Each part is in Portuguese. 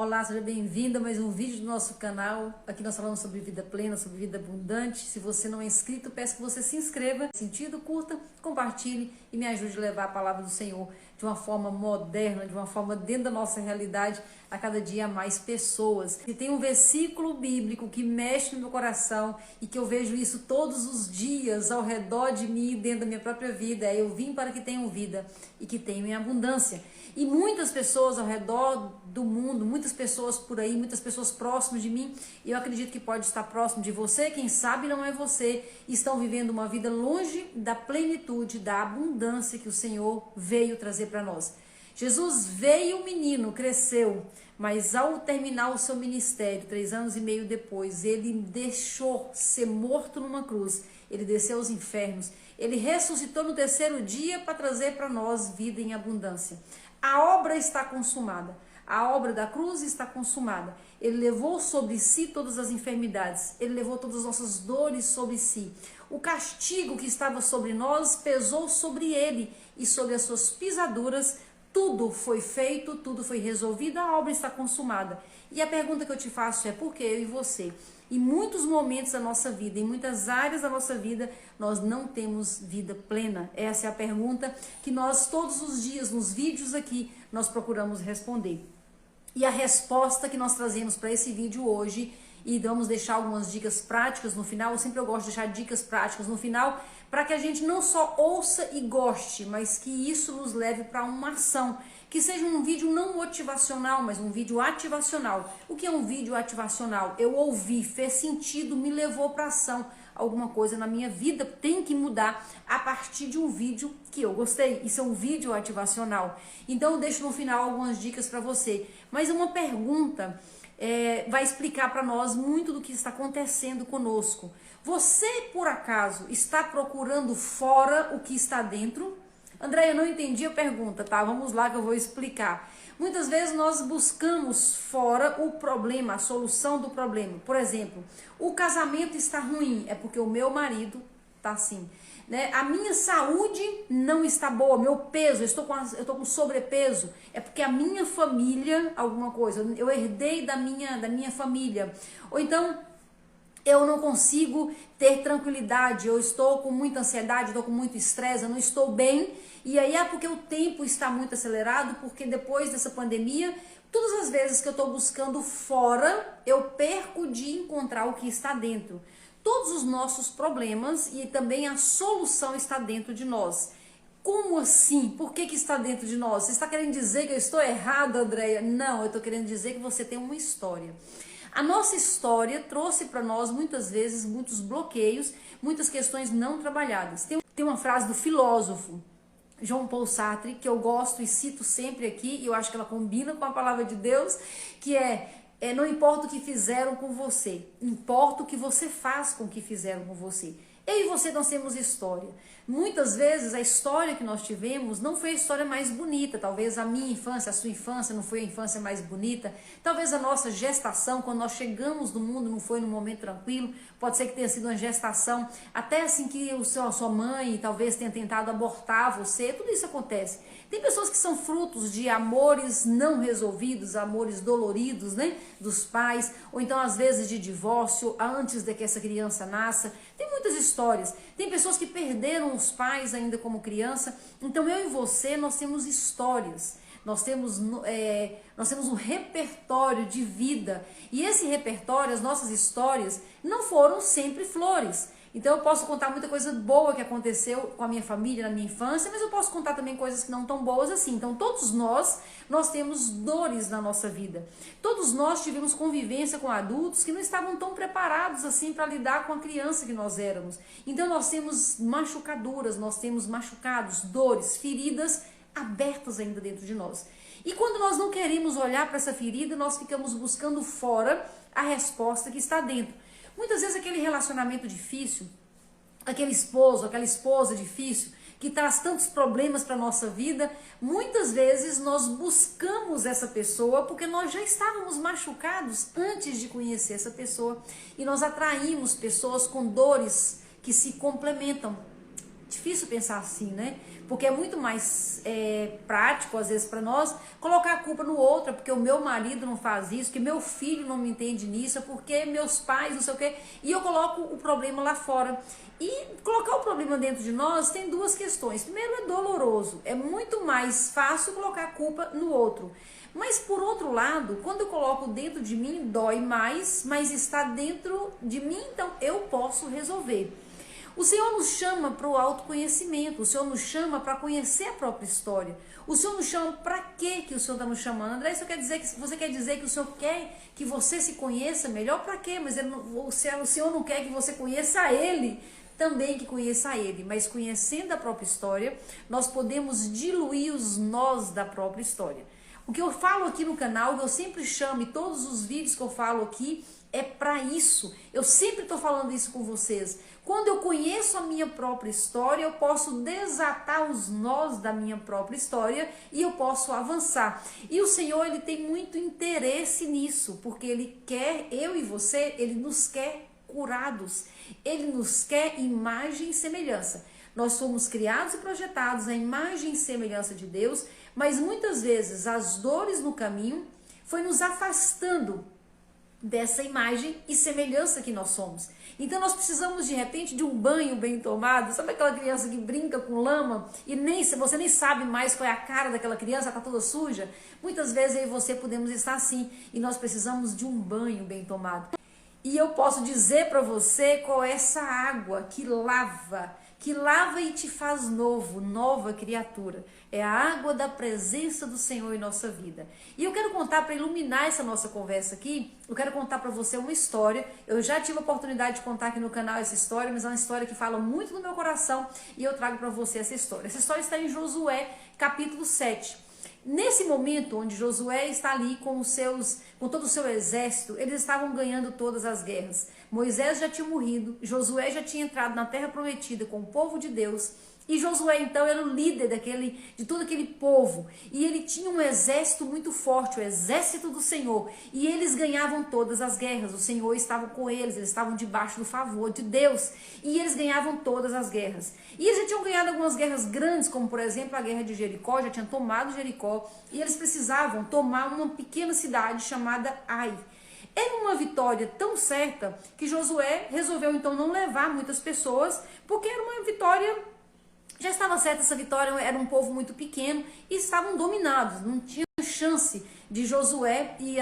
Olá, seja bem-vindo a mais um vídeo do nosso canal. Aqui nós falamos sobre vida plena, sobre vida abundante. Se você não é inscrito, peço que você se inscreva. Sentido, curta, compartilhe e me ajude a levar a palavra do Senhor de uma forma moderna, de uma forma dentro da nossa realidade, a cada dia a mais pessoas. E tem um versículo bíblico que mexe no meu coração e que eu vejo isso todos os dias ao redor de mim, dentro da minha própria vida. Eu vim para que tenham vida e que tenham em abundância. E muitas pessoas ao redor do mundo, muitas pessoas por aí, muitas pessoas próximas de mim, e eu acredito que pode estar próximo de você, quem sabe não é você, estão vivendo uma vida longe da plenitude, da abundância que o Senhor veio trazer para nós. Jesus veio menino, cresceu, mas ao terminar o seu ministério, 3 anos e meio depois, ele deixou ser morto numa cruz, ele desceu aos infernos, ele ressuscitou no 3º dia para trazer para nós vida em abundância. A obra está consumada, a obra da cruz está consumada. Ele levou sobre si todas as enfermidades, ele levou todas as nossas dores sobre si. O castigo que estava sobre nós pesou sobre ele e sobre as suas pisaduras. Tudo foi feito, tudo foi resolvido, a obra está consumada. E a pergunta que eu te faço é: por que eu e você? Em muitos momentos da nossa vida, em muitas áreas da nossa vida, nós não temos vida plena. Essa é a pergunta que nós todos os dias, nos vídeos aqui, nós procuramos responder. E a resposta que nós trazemos para esse vídeo hoje, e vamos deixar algumas dicas práticas no final, eu gosto de deixar dicas práticas no final, para que a gente não só ouça e goste, mas que isso nos leve para uma ação. Que seja um vídeo não motivacional, mas um vídeo ativacional. O que é um vídeo ativacional? Eu ouvi, fez sentido, me levou para ação. Alguma coisa na minha vida tem que mudar a partir de um vídeo que eu gostei. Isso é um vídeo ativacional. Então eu deixo no final algumas dicas para você. Mas uma pergunta vai explicar para nós muito do que está acontecendo conosco. Você, por acaso, está procurando fora o que está dentro? André, eu não entendi a pergunta, tá? Vamos lá que eu vou explicar. Muitas vezes nós buscamos fora o problema, a solução do problema. Por exemplo, o casamento está ruim, é porque o meu marido tá assim, né? A minha saúde não está boa, meu peso, eu tô com sobrepeso, é porque a minha família, alguma coisa, eu herdei da minha família. Ou então, eu não consigo ter tranquilidade, eu estou com muita ansiedade, estou com muito estresse, eu não estou bem. E aí é porque o tempo está muito acelerado, porque depois dessa pandemia, todas as vezes que eu estou buscando fora, eu perco de encontrar o que está dentro. Todos os nossos problemas e também a solução está dentro de nós. Como assim? Por que está dentro de nós? Você está querendo dizer que eu estou errada, Andréia? Não, eu estou querendo dizer que você tem uma história. A nossa história trouxe para nós muitas vezes muitos bloqueios, muitas questões não trabalhadas. Tem uma frase do filósofo Jean Paul Sartre que eu gosto e cito sempre aqui, e eu acho que ela combina com a palavra de Deus, que não importa o que fizeram com você, importa o que você faz com o que fizeram com você. Eu e você, nós temos história. Muitas vezes a história que nós tivemos não foi a história mais bonita. Talvez a minha infância, a sua infância não foi a infância mais bonita. Talvez a nossa gestação, quando nós chegamos no mundo, não foi num momento tranquilo. Pode ser que tenha sido uma gestação até assim que a sua mãe talvez tenha tentado abortar você. Tudo isso acontece. Tem pessoas que são frutos de amores não resolvidos, amores doloridos, né, dos pais, ou então às vezes de divórcio antes de que essa criança nasça. Tem muitas histórias. Tem pessoas que perderam os pais ainda como criança. Então eu e você, nós temos histórias. Nós temos um repertório de vida. E esse repertório, as nossas histórias, não foram sempre flores. Então eu posso contar muita coisa boa que aconteceu com a minha família na minha infância, mas eu posso contar também coisas que não tão boas assim. Então todos nós temos dores na nossa vida. Todos nós tivemos convivência com adultos que não estavam tão preparados assim para lidar com a criança que nós éramos. Então nós temos machucaduras, nós temos machucados, dores, feridas abertas ainda dentro de nós. E quando nós não queremos olhar para essa ferida, nós ficamos buscando fora a resposta que está dentro. Muitas vezes aquele relacionamento difícil, aquele esposo, aquela esposa difícil, que traz tantos problemas para a nossa vida, muitas vezes nós buscamos essa pessoa porque nós já estávamos machucados antes de conhecer essa pessoa e nós atraímos pessoas com dores que se complementam. difícil pensar assim, né? Porque é muito mais prático, às vezes, para nós, colocar a culpa no outro, porque o meu marido não faz isso, que meu filho não me entende nisso, porque meus pais, não sei o quê, e eu coloco o problema lá fora. E colocar o problema dentro de nós tem duas questões. Primeiro, é doloroso, é muito mais fácil colocar a culpa no outro. Mas, por outro lado, quando eu coloco dentro de mim, dói mais, mas está dentro de mim, então eu posso resolver. O Senhor nos chama para o autoconhecimento, o Senhor nos chama para conhecer a própria história. O Senhor nos chama para quê que o Senhor está nos chamando? André, isso quer dizer que você quer dizer que o Senhor quer que você se conheça melhor? Para quê? Mas o Senhor não quer que você conheça Ele, também que conheça Ele. Mas conhecendo a própria história, nós podemos diluir os nós da própria história. O que eu falo aqui no canal, eu sempre chamo, e todos os vídeos que eu falo aqui, é para isso. Eu sempre estou falando isso com vocês. Quando eu conheço a minha própria história, eu posso desatar os nós da minha própria história e eu posso avançar. E o Senhor, Ele tem muito interesse nisso, porque Ele quer, eu e você, Ele nos quer curados. Ele nos quer imagem e semelhança. Nós somos criados e projetados à imagem e semelhança de Deus, mas muitas vezes as dores no caminho foi nos afastando dessa imagem e semelhança que nós somos. Então nós precisamos de repente de um banho bem tomado. Sabe aquela criança que brinca com lama e você nem sabe mais qual é a cara daquela criança, está toda suja? Muitas vezes eu e você podemos estar assim e nós precisamos de um banho bem tomado. E eu posso dizer para você qual é essa água que lava e te faz novo, nova criatura. É a água da presença do Senhor em nossa vida. E eu quero contar, para iluminar essa nossa conversa aqui, eu quero contar para você uma história. Eu já tive a oportunidade de contar aqui no canal essa história, mas é uma história que fala muito do meu coração e eu trago para você essa história. Essa história está em Josué, capítulo 7. Nesse momento onde Josué está ali com todo o seu exército, eles estavam ganhando todas as guerras. Moisés já tinha morrido, Josué já tinha entrado na terra prometida com o povo de Deus. E Josué então era o líder de todo aquele povo. E ele tinha um exército muito forte, o exército do Senhor. E eles ganhavam todas as guerras. O Senhor estava com eles estavam debaixo do favor de Deus. E eles ganhavam todas as guerras. E eles já tinham ganhado algumas guerras grandes, como por exemplo a guerra de Jericó, já tinham tomado Jericó. E eles precisavam tomar uma pequena cidade chamada Ai. Era uma vitória tão certa que Josué resolveu então não levar muitas pessoas, porque era uma vitória. Já estava certa essa vitória, era um povo muito pequeno e estavam dominados, não tinha chance de Josué e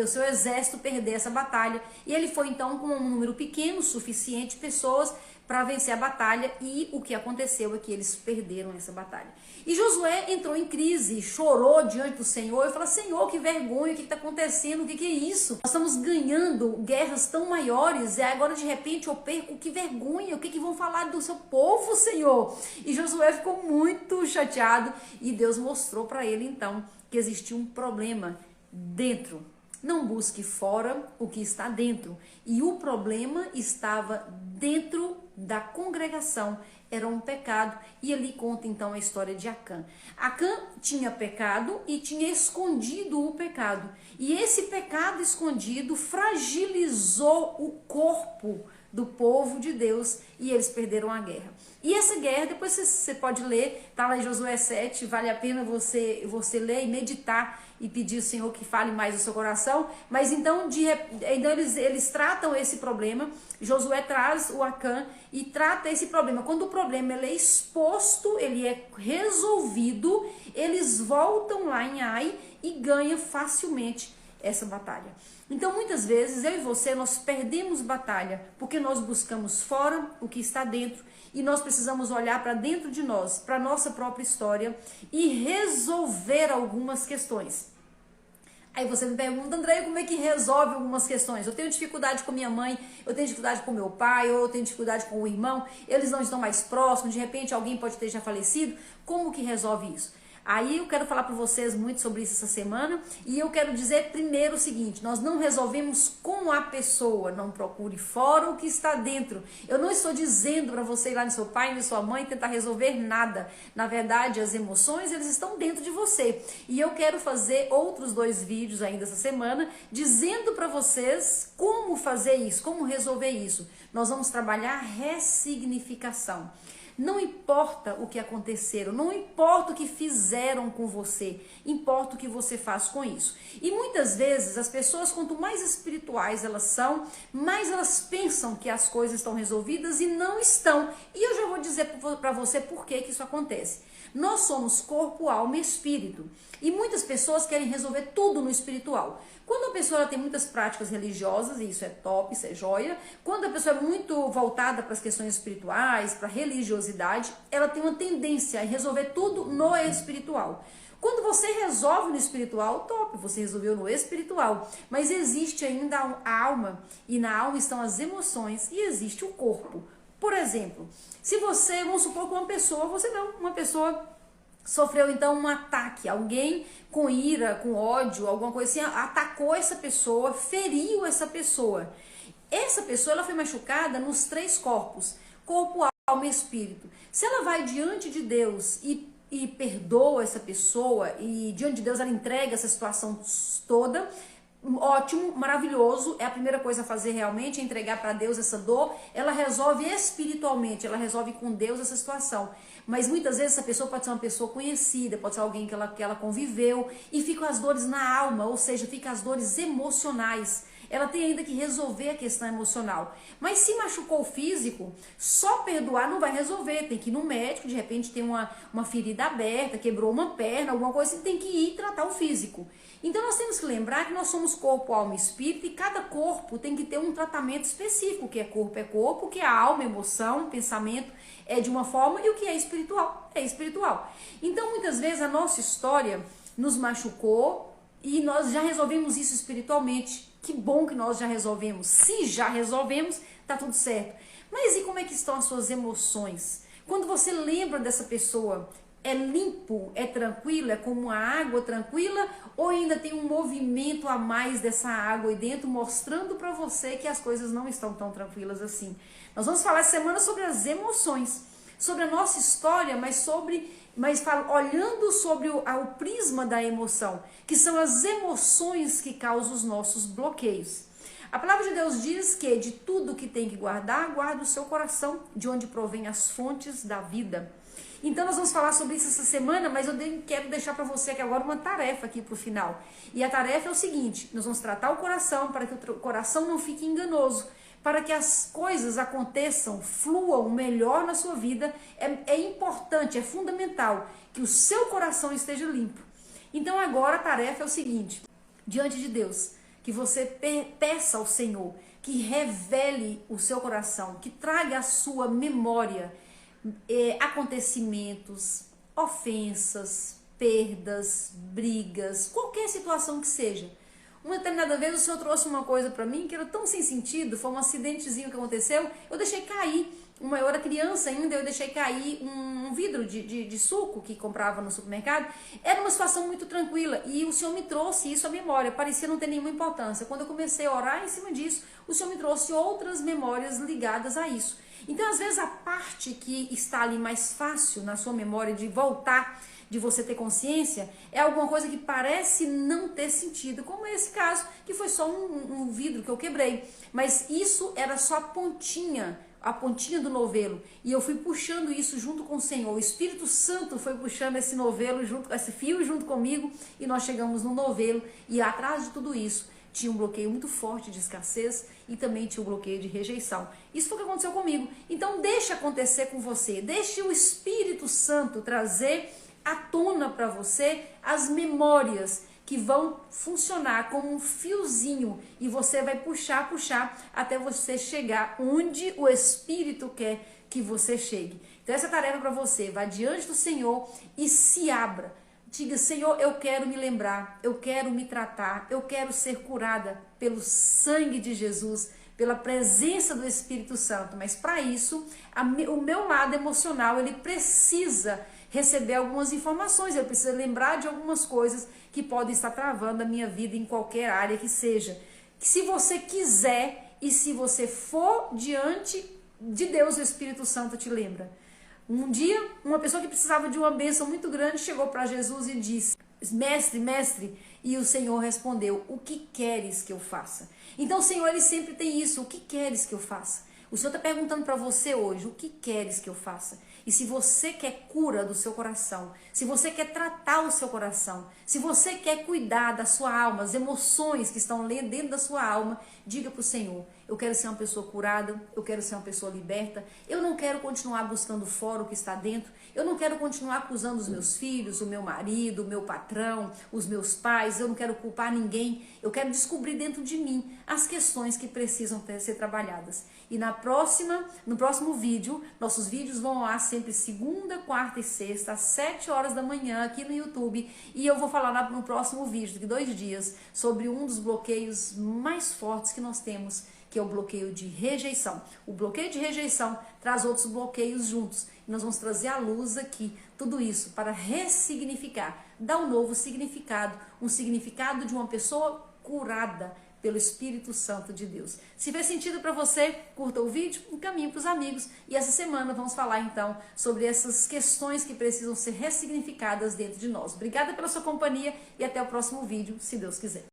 o seu exército perder essa batalha. E ele foi então com um número pequeno, suficiente de pessoas para vencer a batalha, e o que aconteceu é que eles perderam essa batalha. E Josué entrou em crise, chorou diante do Senhor e falou: Senhor, que vergonha, o que está acontecendo, o que é isso? Nós estamos ganhando guerras tão maiores e agora de repente eu perco, que vergonha, o que vão falar do seu povo, Senhor? E Josué ficou muito chateado e Deus mostrou para ele então que existia um problema dentro. Não busque fora o que está dentro. E o problema estava dentro da congregação. Era um pecado. E ali conta então a história de Acã. Acã tinha pecado e tinha escondido o pecado. E esse pecado escondido fragilizou o corpo do povo de Deus e eles perderam a guerra. E essa guerra, depois você pode ler, tá lá em Josué 7, vale a pena você ler e meditar e pedir ao Senhor que fale mais no seu coração. Mas então, eles tratam esse problema. Josué traz o Acã e trata esse problema. Quando o problema ele é exposto, ele é resolvido, eles voltam lá em Ai e ganham facilmente essa batalha. Então, muitas vezes, eu e você, nós perdemos batalha porque nós buscamos fora o que está dentro e nós precisamos olhar para dentro de nós, para a nossa própria história e resolver algumas questões. Aí você me pergunta: André, como é que resolve algumas questões? Eu tenho dificuldade com minha mãe, eu tenho dificuldade com meu pai, ou eu tenho dificuldade com o irmão, eles não estão mais próximos, de repente alguém pode ter já falecido. Como que resolve isso? Aí eu quero falar para vocês muito sobre isso essa semana e eu quero dizer primeiro o seguinte: nós não resolvemos com a pessoa, não procure fora o que está dentro. Eu não estou dizendo para você ir lá no seu pai, na sua mãe, tentar resolver nada. Na verdade, as emoções, eles estão dentro de você. E eu quero fazer outros 2 vídeos ainda essa semana, dizendo para vocês como fazer isso, como resolver isso. Nós vamos trabalhar ressignificação. Não importa o que aconteceram, não importa o que fizeram com você, importa o que você faz com isso. E muitas vezes as pessoas, quanto mais espirituais elas são, mais elas pensam que as coisas estão resolvidas e não estão. E eu já vou dizer para você por que isso acontece. Nós somos corpo, alma e espírito. E muitas pessoas querem resolver tudo no espiritual. Quando a pessoa tem muitas práticas religiosas, e isso é top, isso é joia, quando a pessoa é muito voltada para as questões espirituais, para a religiosidade, ela tem uma tendência a resolver tudo no espiritual. Quando você resolve no espiritual, top, você resolveu no espiritual. Mas existe ainda a alma, e na alma estão as emoções, e existe o corpo. Por exemplo, se você, vamos supor que uma pessoa sofreu então um ataque, alguém com ira, com ódio, alguma coisa assim, atacou essa pessoa, feriu essa pessoa. Essa pessoa ela foi machucada nos 3 corpos, corpo, alma e espírito. Se ela vai diante de Deus e perdoa essa pessoa, e diante de Deus ela entrega essa situação toda, ótimo, maravilhoso, é a primeira coisa a fazer realmente, é entregar para Deus essa dor. Ela resolve espiritualmente, ela resolve com Deus essa situação. Mas muitas vezes essa pessoa pode ser uma pessoa conhecida, pode ser alguém que ela conviveu, e ficam as dores na alma, ou seja, ficam as dores emocionais. Ela tem ainda que resolver a questão emocional. Mas se machucou o físico, só perdoar não vai resolver. Tem que ir no médico, de repente tem uma ferida aberta, quebrou uma perna, alguma coisa assim, tem que ir tratar o físico. Então nós temos que lembrar que nós somos corpo, alma e espírito, e cada corpo tem que ter um tratamento específico. O que é corpo, o que é alma, emoção, pensamento é de uma forma, e o que é espiritual. Então muitas vezes a nossa história nos machucou e nós já resolvemos isso espiritualmente. Que bom que nós já resolvemos. Se já resolvemos, tá tudo certo. Mas e como é que estão as suas emoções? Quando você lembra dessa pessoa, é limpo, é tranquilo, é como uma água tranquila, ou ainda tem um movimento a mais dessa água aí dentro, mostrando para você que as coisas não estão tão tranquilas assim? Nós vamos falar essa semana sobre as emoções, sobre a nossa história, mas olhando sobre o prisma da emoção, que são as emoções que causam os nossos bloqueios. A palavra de Deus diz que de tudo que tem que guardar, guarda o seu coração, de onde provém as fontes da vida. Então nós vamos falar sobre isso essa semana, mas eu quero deixar para você aqui agora uma tarefa aqui para o final. E a tarefa é o seguinte: nós vamos tratar o coração para que o coração não fique enganoso, para que as coisas aconteçam, fluam melhor na sua vida. É importante, é fundamental que o seu coração esteja limpo. Então agora a tarefa é o seguinte: diante de Deus, que você peça ao Senhor que revele o seu coração, que traga à sua memória acontecimentos, ofensas, perdas, brigas, qualquer situação que seja. Uma determinada vez o Senhor trouxe uma coisa para mim que era tão sem sentido, foi um acidentezinho que aconteceu, eu deixei cair, eu era criança ainda, eu deixei cair um vidro de suco que comprava no supermercado. Era uma situação muito tranquila e o Senhor me trouxe isso à memória, parecia não ter nenhuma importância. Quando eu comecei a orar em cima disso, o Senhor me trouxe outras memórias ligadas a isso. Então, às vezes, a parte que está ali mais fácil na sua memória de voltar, de você ter consciência, é alguma coisa que parece não ter sentido, como esse caso, que foi só um vidro que eu quebrei. Mas isso era só a pontinha do novelo. E eu fui puxando isso junto com o Senhor. O Espírito Santo foi puxando esse novelo, esse fio junto comigo, e nós chegamos no novelo. E atrás de tudo isso, tinha um bloqueio muito forte de escassez e também tinha um bloqueio de rejeição. Isso foi o que aconteceu comigo. Então deixe acontecer com você, deixe o Espírito Santo trazer à tona para você as memórias que vão funcionar como um fiozinho e você vai puxar até você chegar onde o Espírito quer que você chegue. Então essa tarefa para você, vá diante do Senhor e se abra. Diga: Senhor, eu quero me lembrar, eu quero me tratar, eu quero ser curada pelo sangue de Jesus, pela presença do Espírito Santo. Mas para isso, o meu lado emocional, ele precisa receber algumas informações, eu preciso lembrar de algumas coisas que podem estar travando a minha vida em qualquer área que seja. Se você quiser e se você for diante de Deus, o Espírito Santo te lembra. Um dia, uma pessoa que precisava de uma bênção muito grande chegou para Jesus e disse: mestre, e o Senhor respondeu: o que queres que eu faça? Então o Senhor, ele sempre tem isso: o que queres que eu faça? O Senhor está perguntando para você hoje: o que queres que eu faça? E se você quer cura do seu coração, se você quer tratar o seu coração, se você quer cuidar da sua alma, as emoções que estão dentro da sua alma, diga para o Senhor: eu quero ser uma pessoa curada, eu quero ser uma pessoa liberta, eu não quero continuar buscando fora o que está dentro, eu não quero continuar acusando os meus filhos, o meu marido, o meu patrão, os meus pais, eu não quero culpar ninguém, eu quero descobrir dentro de mim as questões que precisam ser trabalhadas. E no próximo vídeo, nossos vídeos vão ao ar sempre segunda, quarta e sexta, às 7 horas da manhã aqui no YouTube. E eu vou falar no próximo vídeo, daqui 2 dias, sobre um dos bloqueios mais fortes que nós temos, que é o bloqueio de rejeição. O bloqueio de rejeição traz outros bloqueios juntos. E nós vamos trazer à luz aqui tudo isso para ressignificar, dar um novo significado, um significado de uma pessoa curada pelo Espírito Santo de Deus. Se fez sentido para você, curta o vídeo, encaminhe para os amigos. E essa semana vamos falar então sobre essas questões que precisam ser ressignificadas dentro de nós. Obrigada pela sua companhia e até o próximo vídeo, se Deus quiser.